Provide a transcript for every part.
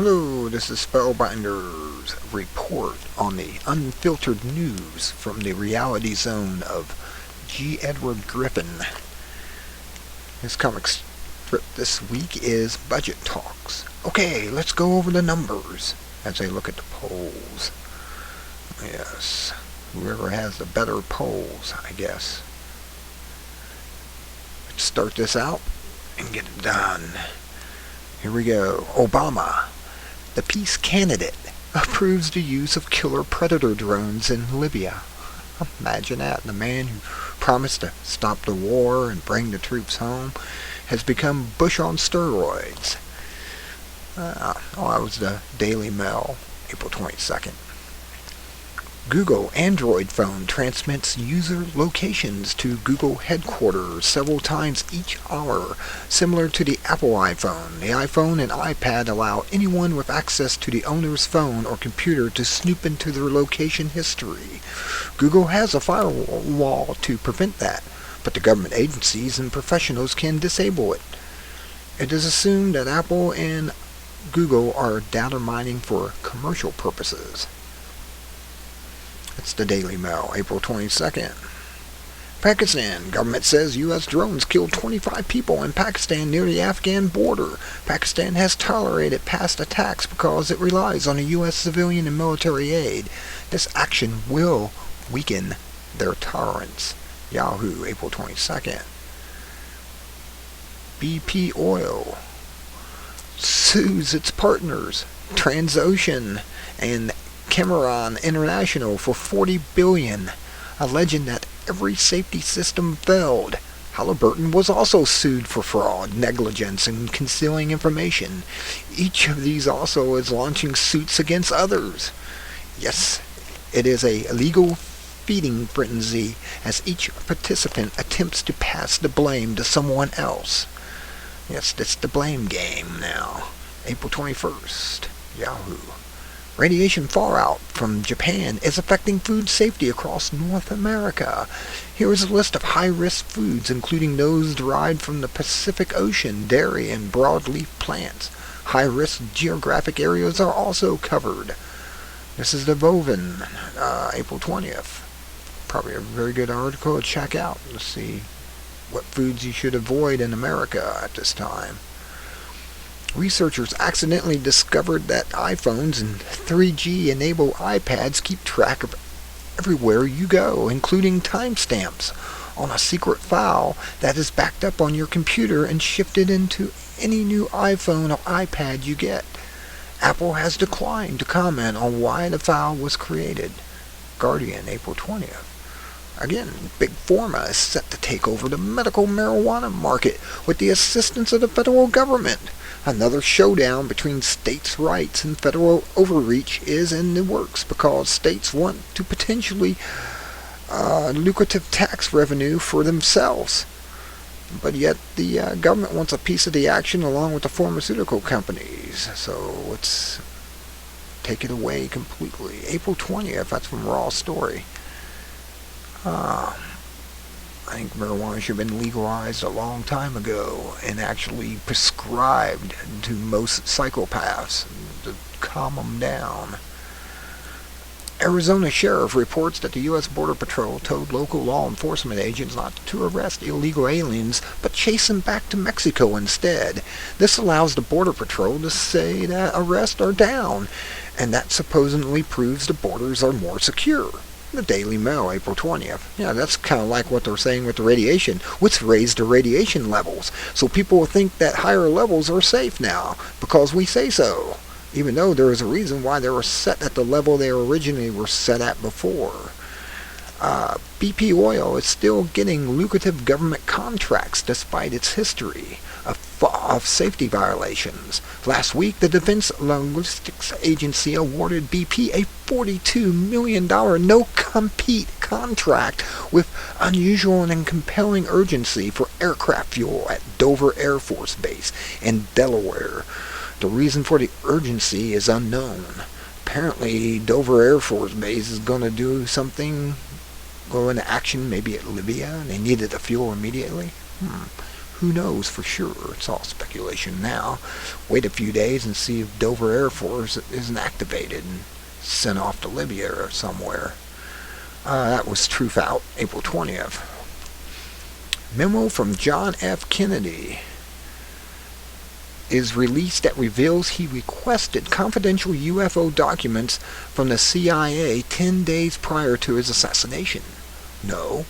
Hello, this is Spellbinder's report on the unfiltered news from the reality zone of G. Edward Griffin. His comic strip this week is Budget Talks. Okay, let's go over the numbers as I look at the polls. Yes, whoever has the better polls, I guess. Let's start this out and get it done. Here we go. Obama, the peace candidate, approves the use of killer predator drones in Libya. Imagine that. The man who promised to stop the war and bring the troops home has become Bush on steroids. That was the Daily Mail, April 22nd. Google Android phone transmits user locations to Google headquarters several times each hour, similar to the Apple iPhone. The iPhone and iPad allow anyone with access to the owner's phone or computer to snoop into their location history. Google has a firewall to prevent that, but the government agencies and professionals can disable it. It is assumed that Apple and Google are data mining for commercial purposes. It's the Daily Mail, April 22nd. Pakistan. Government says U.S. drones killed 25 people in Pakistan near the Afghan border. Pakistan has tolerated past attacks because it relies on the U.S. civilian and military aid. This action will weaken their tolerance. Yahoo, April 22nd. BP Oil sues its partners, Transocean and Cameron International, for $40 billion, alleging that every safety system failed. Halliburton was also sued for fraud, negligence, and concealing information. Each of these also is launching suits against others. Yes, it is a legal feeding frenzy as each participant attempts to pass the blame to someone else. Yes, it's the blame game now. April 21st. Yahoo. Radiation fallout from Japan is affecting food safety across North America. Here is a list of high-risk foods, including those derived from the Pacific Ocean, dairy, and broadleaf plants. High-risk geographic areas are also covered. This is the Vovin, April 20th. Probably a very good article to check out to see what foods you should avoid in America at this time. Researchers accidentally discovered that iPhones and 3G-enabled iPads keep track of everywhere you go, including timestamps, on a secret file that is backed up on your computer and shifted into any new iPhone or iPad you get. Apple has declined to comment on why the file was created. Guardian, April 20th. Again, Big Pharma is set to take over the medical marijuana market with the assistance of the federal government. Another showdown between states' rights and federal overreach is in the works because states want to potentially lucrative tax revenue for themselves. But yet the government wants a piece of the action along with the pharmaceutical companies. So let's take it away completely. April 20th, that's from Raw Story. I think marijuana should have been legalized a long time ago and actually prescribed to most psychopaths to calm them down. Arizona sheriff reports that the U.S. Border Patrol told local law enforcement agents not to arrest illegal aliens, but chase them back to Mexico instead. This allows the Border Patrol to say that arrests are down, and that supposedly proves the borders are more secure. The Daily Mail, April 20th. Yeah, that's kind of like what they're saying with the radiation. Let's raise the radiation levels so people will think that higher levels are safe now because we say so, even though there is a reason why they were set at the level they originally were set at before. BP Oil is still getting lucrative government contracts despite its history of safety violations. Last week, the Defense Logistics Agency awarded BP a $42 million no-compete contract with unusual and compelling urgency for aircraft fuel at Dover Air Force Base in Delaware. The reason for the urgency is unknown. Apparently, Dover Air Force Base is going to do something, go into action maybe at Libya, and they needed the fuel immediately. Who knows for sure? It's all speculation now. Wait a few days and see if Dover Air Force isn't activated and sent off to Libya or somewhere. That was Truth Out, April 20th. Memo from John F. Kennedy is released that reveals he requested confidential UFO documents from the CIA 10 days prior to his assassination. No,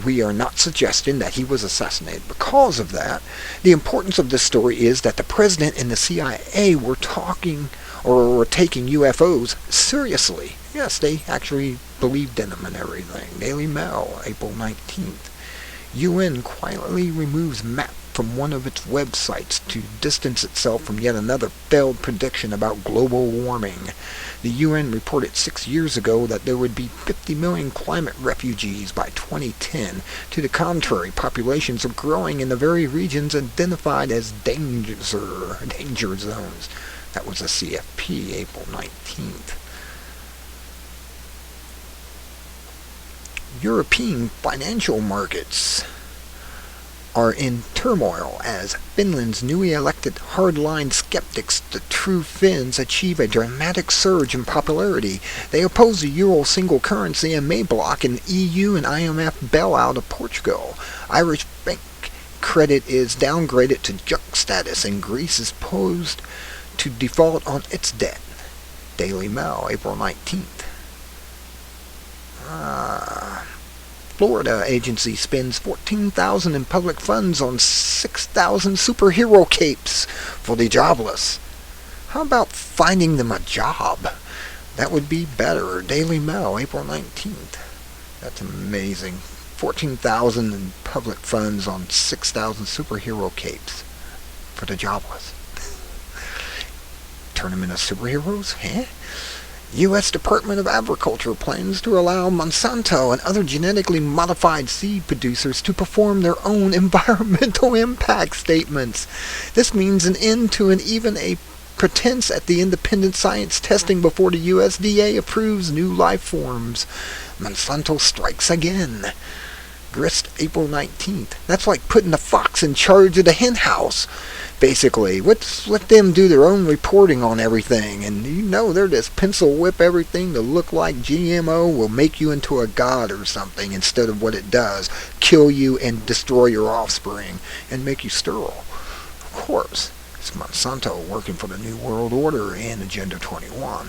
we are not suggesting that he was assassinated because of that. The importance of this story is that the president and the CIA were taking UFOs seriously. Yes, they actually believed in them and everything. Daily Mail, April 19th. UN quietly removes map from one of its websites to distance itself from yet another failed prediction about global warming. The UN reported 6 years ago that there would be 50 million climate refugees by 2010. To the contrary, populations are growing in the very regions identified as danger zones. That was a CFP, April 19th. European financial markets are in turmoil as Finland's newly elected hardline skeptics, the true Finns, achieve a dramatic surge in popularity. They oppose the euro single currency and may block an EU and IMF bailout of Portugal. Irish bank credit is downgraded to junk status, and Greece is posed to default on its debt. Daily Mail, April 19th. Florida agency spends $14,000 in public funds on 6,000 superhero capes for the jobless. How about finding them a job? That would be better. Daily Mail, April 19th. That's amazing. 14,000 in public funds on 6,000 superhero capes for the jobless. Turn them into superheroes? Huh? U.S. Department of Agriculture plans to allow Monsanto and other genetically modified seed producers to perform their own environmental impact statements. This means an end to even a pretense at the independent science testing before the USDA approves new life forms. Monsanto strikes again. Grist, April 19th. That's like putting the fox in charge of the hen house. Basically, let's let them do their own reporting on everything, and they're just pencil whip everything to look like GMO will make you into a god or something instead of what it does, kill you and destroy your offspring and make you sterile. Of course, it's Monsanto working for the New World Order and Agenda 21.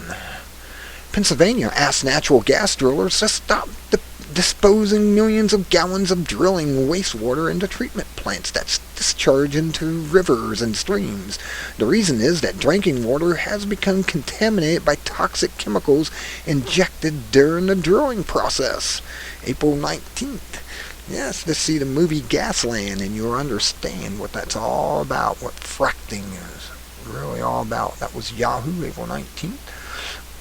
Pennsylvania asked natural gas drillers to stop disposing millions of gallons of drilling wastewater into treatment plants that's discharged into rivers and streams. The reason is that drinking water has become contaminated by toxic chemicals injected during the drilling process. April 19th. Yes, to see the movie Gasland and you'll understand what that's all about, what fracking is really all about. That was Yahoo, April 19th.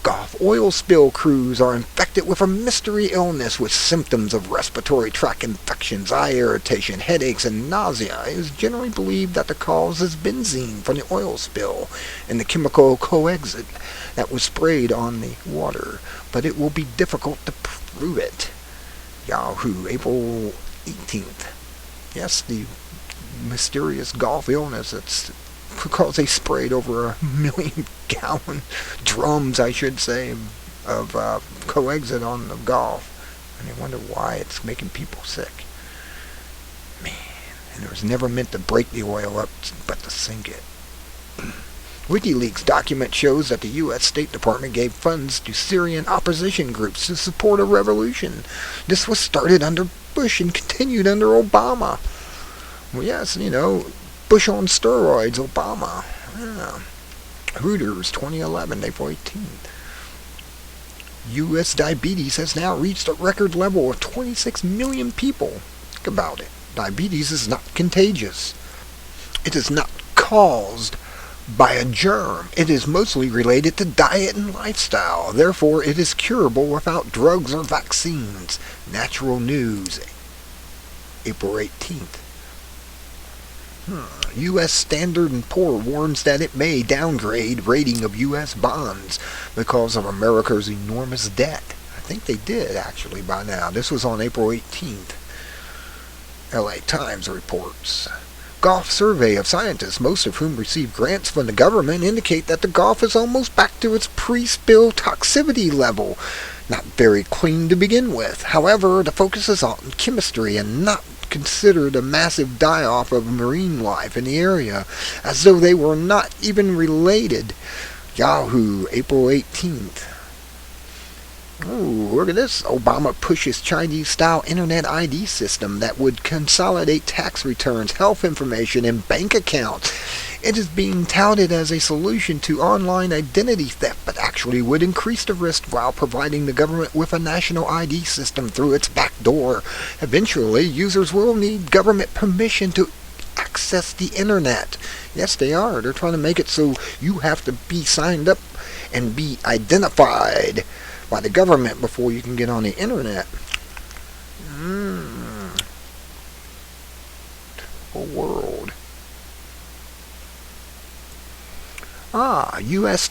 Gulf oil spill crews are infected with a mystery illness with symptoms of respiratory tract infections, eye irritation, headaches, and nausea. It is generally believed that the cause is benzene from the oil spill and the chemical coexit that was sprayed on the water, but it will be difficult to prove it. Yahoo, April 18th. Yes, the mysterious Gulf illness that's because they sprayed over 1 million gallon drums, I should say, of coexit on the Gulf. And they wonder why it's making people sick. Man, and it was never meant to break the oil up, but to sink it. WikiLeaks document shows that the U.S. State Department gave funds to Syrian opposition groups to support a revolution. This was started under Bush and continued under Obama. Well, yes, Bush on steroids, Obama. Yeah. Reuters, 2011, April 18th. U.S. diabetes has now reached a record level of 26 million people. Think about it. Diabetes is not contagious. It is not caused by a germ. It is mostly related to diet and lifestyle. Therefore, it is curable without drugs or vaccines. Natural News, April 18th. U.S. Standard & Poor warns that it may downgrade rating of U.S. bonds because of America's enormous debt. I think they did, actually, by now. This was on April 18th. L.A. Times reports. Golf survey of scientists, most of whom receive grants from the government, indicate that the Gulf is almost back to its pre-spill toxicity level. Not very clean to begin with. However, the focus is on chemistry and not considered a massive die-off of marine life in the area, as though they were not even related. Yahoo, April 18th. Ooh, look at this. Obama pushes Chinese-style internet ID system that would consolidate tax returns, health information, and bank accounts. It is being touted as a solution to online identity theft, but actually would increase the risk while providing the government with a national ID system through its back door. Eventually, users will need government permission to access the internet. Yes, they are. They're trying to make it so you have to be signed up and be identified by the government before you can get on the internet. A world. U.S.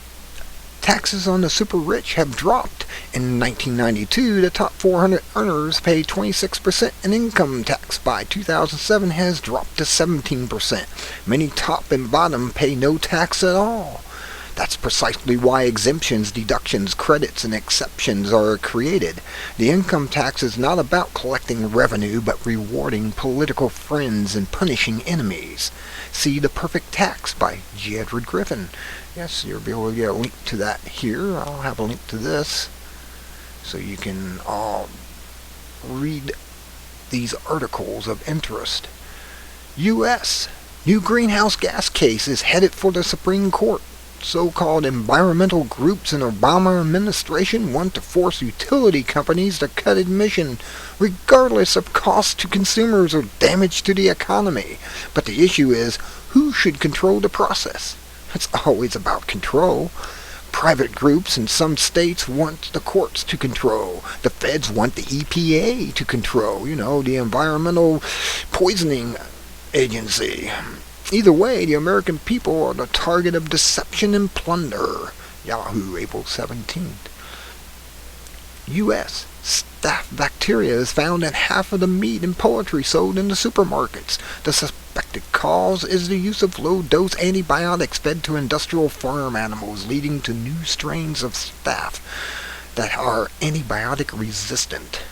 taxes on the super rich have dropped. In 1992, the top 400 earners paid 26% in income tax. By 2007, has dropped to 17%. Many top and bottom pay no tax at all. That's precisely why exemptions, deductions, credits, and exceptions are created. The income tax is not about collecting revenue, but rewarding political friends and punishing enemies. See The Perfect Tax by G. Edward Griffin. Yes, you'll be able to get a link to that here. I'll have a link to this, so you can all read these articles of interest. U.S. New greenhouse gas case is headed for the Supreme Court. So-called environmental groups in Obama administration want to force utility companies to cut emission, regardless of cost to consumers or damage to the economy. But the issue is, who should control the process? It's always about control. Private groups in some states want the courts to control. The feds want the EPA to control, the Environmental Poisoning Agency. Either way, the American people are the target of deception and plunder. Yahoo, April 17th. U.S. Staph bacteria is found in half of the meat and poultry sold in the supermarkets. The suspected cause is the use of low-dose antibiotics fed to industrial farm animals, leading to new strains of staph that are antibiotic resistant.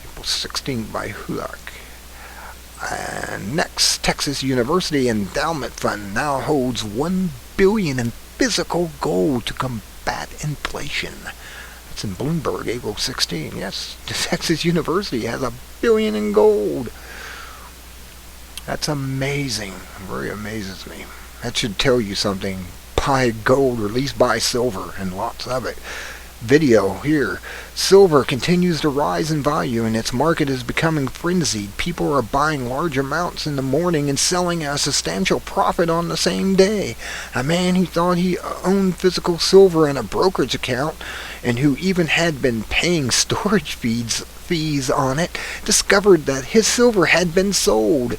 April 16th by Hudak. And next, Texas University Endowment Fund now holds $1 billion in physical gold to combat inflation. That's in Bloomberg, April 16. Yes, the Texas University has $1 billion in gold. That's amazing. It very amazes me. That should tell you something. Buy gold, or at least buy silver, and lots of it. Video here. Silver continues to rise in value and its market is becoming frenzied. People are buying large amounts in the morning and selling at a substantial profit on the same day. A man who thought he owned physical silver in a brokerage account and who even had been paying storage fees on it discovered that his silver had been sold.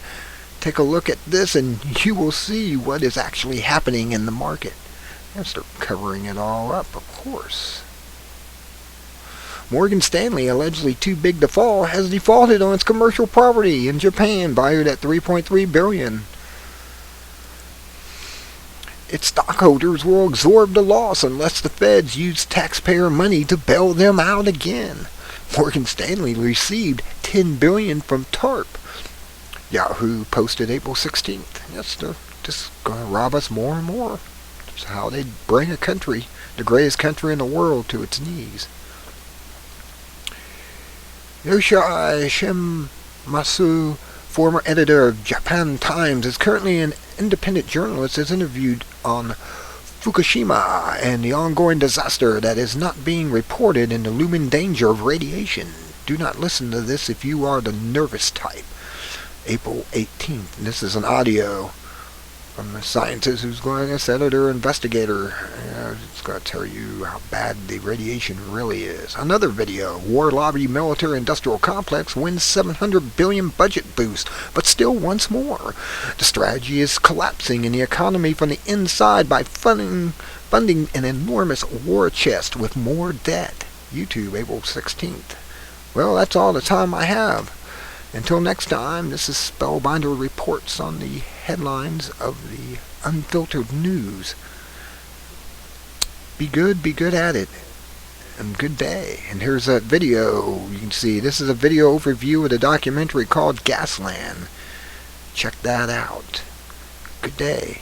Take a look at this and you will see what is actually happening in the market. Yes, they're covering it all up, of course. Morgan Stanley, allegedly too big to fall, has defaulted on its commercial property in Japan, valued at $3.3 billion. Its stockholders will absorb the loss unless the feds use taxpayer money to bail them out again. Morgan Stanley received $10 billion from TARP. Yahoo posted April 16th. Yes, they're just going to rob us more and more. That's how they bring a country, the greatest country in the world, to its knees. Yoshai Shimasu, former editor of Japan Times, is currently an independent journalist, is interviewed on Fukushima and the ongoing disaster that is not being reported and the looming danger of radiation. Do not listen to this if you are the nervous type. April 18th. This is an audio from a scientist who's going to senator investigator. It's going to tell you how bad the radiation really is. Another video. War lobby military industrial complex wins $700 billion budget boost, but still wants more. The strategy is collapsing in the economy from the inside by funding an enormous war chest with more debt. YouTube, April 16th. Well, that's all the time I have. Until next time, this is Spellbinder Reports on the headlines of the Unfiltered News. Be good at it, and good day. And here's that video you can see. This is a video overview of the documentary called Gasland. Check that out. Good day.